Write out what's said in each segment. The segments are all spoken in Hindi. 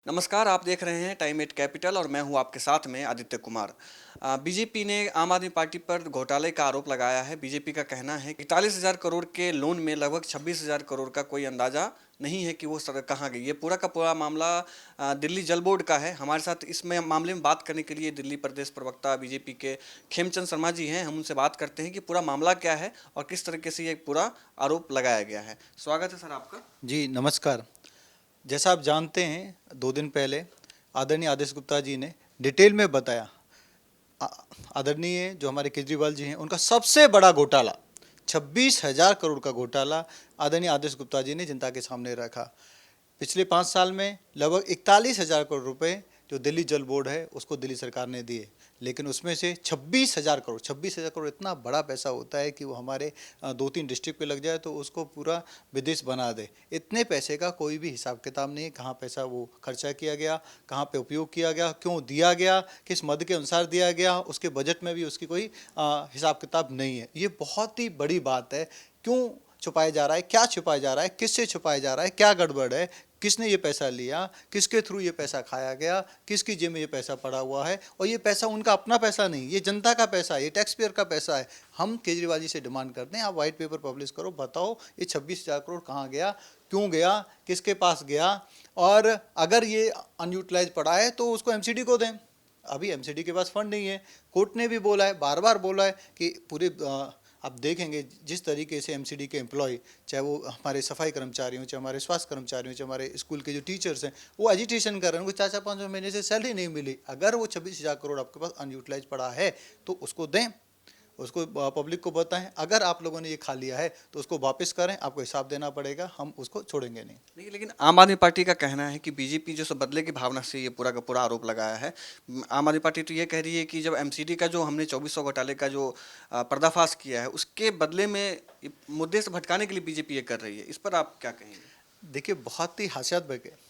नमस्कार, आप देख रहे हैं टाइम एट कैपिटल और मैं हूं आपके साथ में आदित्य कुमार। बीजेपी ने आम आदमी पार्टी पर घोटाले का आरोप लगाया है। बीजेपी का कहना है कि 41,000 करोड़ के लोन में लगभग 26,000 करोड़ का कोई अंदाजा नहीं है कि वो सर कहाँ गई। ये पूरा का पूरा मामला दिल्ली जल बोर्ड का है। हमारे साथ इसमें मामले में बात करने के लिए दिल्ली प्रदेश प्रवक्ता बीजेपी के खेमचंद शर्मा जी हैं। हम उनसे बात करते हैं कि पूरा मामला क्या है और किस तरीके से ये पूरा आरोप लगाया गया है। स्वागत है सर आपका। जी नमस्कार। जैसा आप जानते हैं 2 दिन पहले आदरणीय आदेश गुप्ता जी ने डिटेल में बताया। आ- आदरणीय जो हमारे केजरीवाल जी हैं उनका सबसे बड़ा घोटाला 26,000 करोड़ का घोटाला आदरणीय आदेश गुप्ता जी ने जनता के सामने रखा। पिछले 5 साल में लगभग 41,000 करोड़ रुपए जो दिल्ली जल बोर्ड है उसको दिल्ली सरकार ने दिए, लेकिन उसमें से 26,000 करोड़ इतना बड़ा पैसा होता है कि वो हमारे 2-3 डिस्ट्रिक्ट पे लग जाए तो उसको पूरा विदेश बना दे। इतने पैसे का कोई भी हिसाब किताब नहीं है, कहाँ पैसा वो खर्चा किया गया, कहाँ पे उपयोग किया गया, क्यों दिया गया, किस मद के अनुसार दिया गया, उसके बजट में भी उसकी कोई हिसाब किताब नहीं है। ये बहुत ही बड़ी बात है। क्यों छुपाया जा रहा है, क्या छुपाया जा रहा है, किससे छुपाया जा रहा है, क्या गड़बड़ है, किसने ये पैसा लिया, किसके थ्रू ये पैसा खाया गया, किसकी जेब में ये पैसा पड़ा हुआ है। और ये पैसा उनका अपना पैसा नहीं, ये जनता का पैसा है, ये टैक्स पेयर का पैसा है। हम केजरीवाल जी से डिमांड करते हैं, आप वाइट पेपर पब्लिश करो, बताओ ये 26,000 करोड़ कहाँ गया, क्यों गया, किसके पास गया। और अगर ये अनयूटिलाइज पड़ा है तो उसको एमसीडी को दें। अभी एमसीडी के पास फंड नहीं है। कोर्ट ने भी बोला है, बार बार बोला है कि पूरे आप देखेंगे जिस तरीके से एमसीडी के एम्प्लॉय, चाहे वो हमारे सफाई कर्मचारी हों, चाहे हमारे स्वास्थ्य कर्मचारी हों, चाहे हमारे स्कूल के जो टीचर्स हैं, वो एजिटेशन कर रहे हैं। उनको 4-4 5 महीने से सैलरी नहीं मिली। अगर वो 26,000 करोड़ आपके पास अनयूटिलाइज पड़ा है तो उसको दें, उसको पब्लिक को बताएं। अगर आप लोगों ने ये खा लिया है तो उसको वापस करें, आपको हिसाब देना पड़ेगा, हम उसको छोड़ेंगे नहीं। नहीं, लेकिन आम आदमी पार्टी का कहना है कि बीजेपी जो सब बदले की भावना से ये पूरा का पूरा आरोप लगाया है। आम आदमी पार्टी तो ये कह रही है कि जब एमसीडी का जो हमने 2400 घोटाले का जो पर्दाफाश किया है उसके बदले में मुद्दे से भटकाने के लिए बीजेपी ये कर रही है। इस पर आप क्या कहेंगे? देखिए, बहुत ही हास्यास्पद है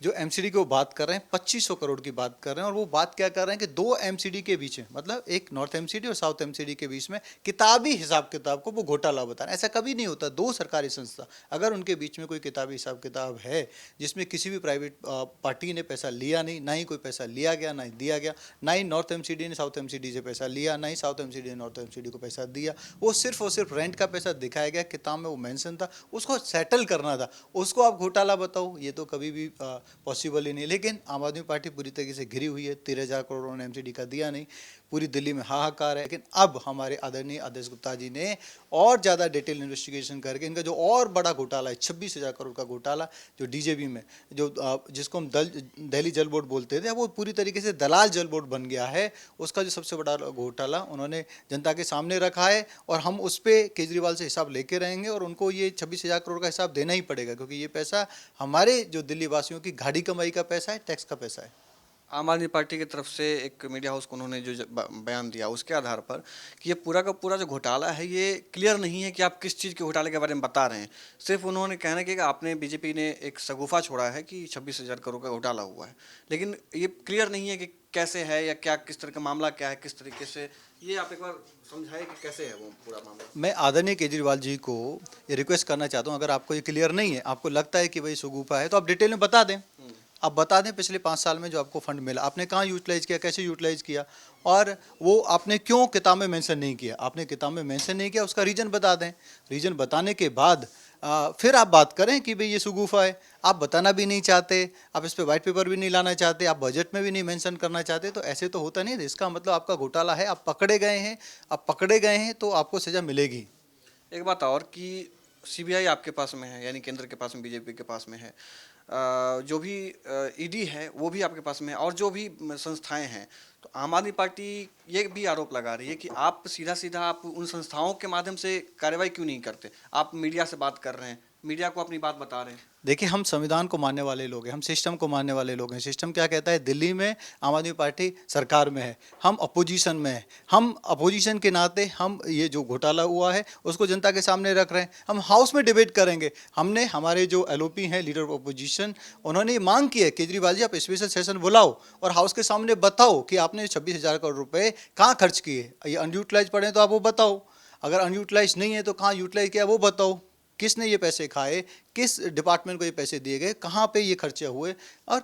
जो एमसीडी की वो बात कर रहे हैं, 2500 करोड़ की बात कर रहे हैं। और वो बात क्या कर रहे हैं कि 2 एमसीडी के बीच में, मतलब एक नॉर्थ एमसीडी और साउथ एमसीडी के बीच में किताबी हिसाब किताब को वो घोटाला बता रहे हैं। ऐसा कभी नहीं होता। 2 सरकारी संस्था अगर उनके बीच में कोई किताबी हिसाब किताब है जिसमें किसी भी प्राइवेट पार्टी ने पैसा लिया नहीं, ना ही कोई पैसा लिया गया, ना ही दिया गया, ना ही नॉर्थ एमसीडी ने साउथ एमसीडी से पैसा लिया, ना ही साउथ एमसीडी ने नॉर्थ एमसीडी को पैसा दिया, वो सिर्फ और सिर्फ रेंट का पैसा दिखाया गया, किताब में वो मेंशन था, उसको सेटल करना था, उसको आप घोटाला बताओ, ये तो कभी भी पॉसिबल ही नहीं। लेकिन आम आदमी पार्टी पूरी तरीके से घिरी हुई है। 13,000 करोड़ उन्होंने एमसीडी का दिया नहीं, पूरी दिल्ली में हाहाकार है। लेकिन अब हमारे आदरणीय आदेश गुप्ता जी ने और ज़्यादा डिटेल इन्वेस्टिगेशन करके इनका जो और बड़ा घोटाला है 26,000 करोड़ का घोटाला जो डीजेबी में, जो जिसको हम दिल्ली जल बोर्ड बोलते थे, वो पूरी तरीके से दलाल जल बोर्ड बन गया है। उसका जो सबसे बड़ा घोटाला उन्होंने जनता के सामने रखा है और हम उस पर केजरीवाल से हिसाब लेके रहेंगे और उनको ये 26,000 करोड़ का हिसाब देना ही पड़ेगा, क्योंकि ये पैसा हमारे जो दिल्ली वासियों की गाड़ी कमाई का पैसा है, टैक्स का पैसा है। आम आदमी पार्टी की तरफ से एक मीडिया हाउस को उन्होंने जो बयान दिया उसके आधार पर कि ये पूरा का पूरा जो घोटाला है ये क्लियर नहीं है कि आप किस चीज़ के घोटाले के बारे में बता रहे हैं। सिर्फ उन्होंने कहना कि आपने बीजेपी ने एक शगुफा छोड़ा है कि 26,000 करोड़ का घोटाला हुआ है, लेकिन ये क्लियर नहीं है कि कैसे है या क्या, किस तरह का मामला क्या है, किस तरीके से। ये आप एक बार समझाए कि कैसे है वो पूरा मामला। मैं आदरणीय केजरीवाल जी को ये रिक्वेस्ट करना चाहता हूँ, अगर आपको ये क्लियर नहीं है, आपको लगता है कि भाई सुगूफा है, तो आप डिटेल में बता दें। आप बता दें पिछले 5 साल में जो आपको फंड मिला आपने कहाँ यूटिलाइज किया, कैसे यूटिलाइज किया, और वो आपने क्यों किताब में मेंशन नहीं किया। आपने किताब में मेंशन नहीं किया, उसका रीज़न बता दें। रीज़न बताने के बाद फिर आप बात करें कि भाई ये सुगूफा है। आप बताना भी नहीं चाहते, आप इस पर वाइट पेपर भी नहीं लाना चाहते, आप बजट में भी नहीं मेंशन करना चाहते, तो ऐसे तो होता नहीं है। इसका मतलब आपका घोटाला है, आप पकड़े गए हैं। आप पकड़े गए हैं तो आपको सज़ा मिलेगी। एक बात और कि सीबीआई आपके पास में है, यानी केंद्र के पास में, बीजेपी के पास में है। जो भी ईडी है वो भी आपके पास में है और जो भी संस्थाएं हैं। तो आम आदमी पार्टी ये भी आरोप लगा रही है कि आप सीधा सीधा आप उन संस्थाओं के माध्यम से कार्रवाई क्यों नहीं करते। आप मीडिया से बात कर रहे हैं, मीडिया को अपनी बात बता रहे हैं। देखिए, हम संविधान को मानने वाले लोग हैं, हम सिस्टम को मानने वाले लोग हैं। सिस्टम क्या कहता है? दिल्ली में आम आदमी पार्टी सरकार में है, हम अपोजिशन में हैं। हम अपोजिशन के नाते हम ये जो घोटाला हुआ है उसको जनता के सामने रख रहे हैं। हम हाउस में डिबेट करेंगे। हमने, हमारे जो एलओपी हैं, लीडर ऑफ अपोजिशन, उन्होंने ये मांग की है, केजरीवाल जी आप स्पेशल सेशन बुलाओ और हाउस के सामने बताओ कि आपने 26,000 करोड़ रुपये कहाँ खर्च किए। ये अनयूटिलाइज पड़े तो आप वो बताओ, अगर अनयूटिलाइज नहीं है तो कहाँ यूटिलाइज किया वो बताओ। किसने ये पैसे खाए, किस डिपार्टमेंट को ये पैसे दिए गए, कहाँ पे ये खर्चे हुए और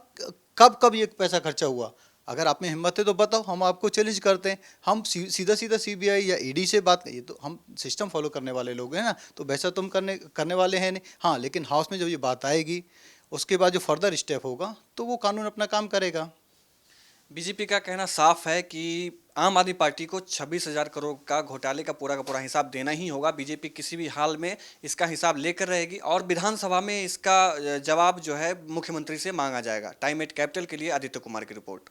कब कब ये पैसा खर्चा हुआ। अगर आप में हिम्मत है तो बताओ, हम आपको चैलेंज करते हैं। हम सीधा सीधा सीबीआई या ईडी से बात, ये तो हम सिस्टम फॉलो करने वाले लोग हैं ना, तो वैसा तो हम करने वाले हैं नहीं। हाँ, लेकिन हाउस में जब ये बात आएगी, उसके बाद जो फर्दर स्टेप होगा तो वो कानून अपना काम करेगा। बीजेपी का कहना साफ है कि आम आदमी पार्टी को 26,000 करोड़ का घोटाले का पूरा हिसाब देना ही होगा। बीजेपी किसी भी हाल में इसका हिसाब लेकर रहेगी और विधानसभा में इसका जवाब जो है मुख्यमंत्री से मांगा जाएगा। टाइम एट कैपिटल के लिए आदित्य कुमार की रिपोर्ट।